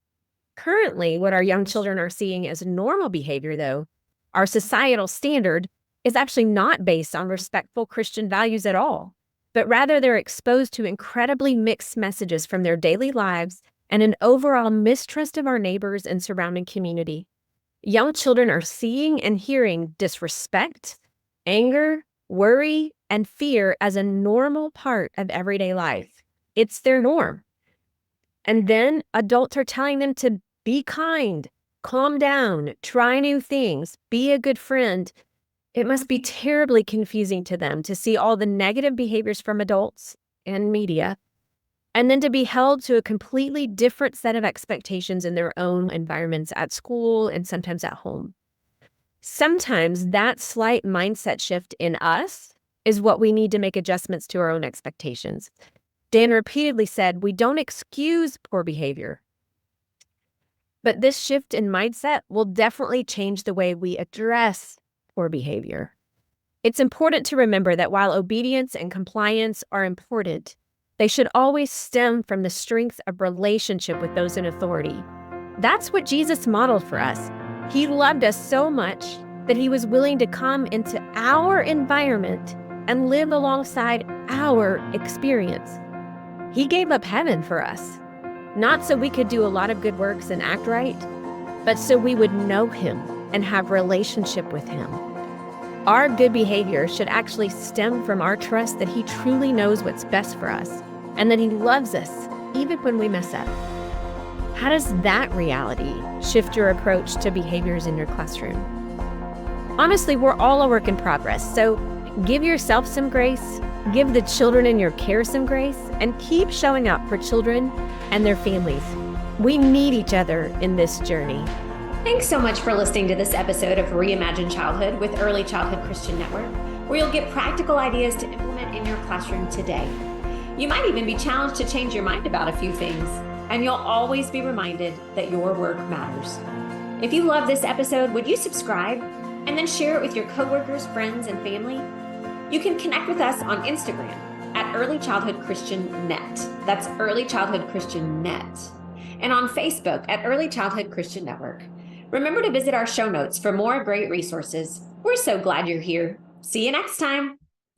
Currently, what our young children are seeing as normal behavior, though, our societal standard, is actually not based on respectful Christian values at all, but rather they're exposed to incredibly mixed messages from their daily lives and an overall mistrust of our neighbors and surrounding community. Young children are seeing and hearing disrespect, anger, worry, and fear as a normal part of everyday life. It's their norm. And then adults are telling them to be kind, calm down, try new things, be a good friend. It must be terribly confusing to them to see all the negative behaviors from adults and media, and then to be held to a completely different set of expectations in their own environments at school and sometimes at home. Sometimes that slight mindset shift in us is what we need to make adjustments to our own expectations. Dan repeatedly said, we don't excuse poor behavior. But this shift in mindset will definitely change the way we address poor behavior. It's important to remember that while obedience and compliance are important, they should always stem from the strength of relationship with those in authority. That's what Jesus modeled for us. He loved us so much that he was willing to come into our environment and live alongside our experience. He gave up heaven for us, not so we could do a lot of good works and act right, but so we would know him and have relationship with him. Our good behavior should actually stem from our trust that he truly knows what's best for us and that he loves us even when we mess up. How does that reality shift your approach to behaviors in your classroom? Honestly, we're all a work in progress, so give yourself some grace, give the children in your care some grace, and keep showing up for children and their families. We need each other in this journey. Thanks so much for listening to this episode of Reimagine Childhood with Early Childhood Christian Network, where you'll get practical ideas to implement in your classroom today. You might even be challenged to change your mind about a few things, and you'll always be reminded that your work matters. If you love this episode, would you subscribe and then share it with your coworkers, friends, and family? You can connect with us on Instagram at Early Childhood Christian Net. That's Early Childhood Christian Net. And on Facebook at Early Childhood Christian Network. Remember to visit our show notes for more great resources. We're so glad you're here. See you next time.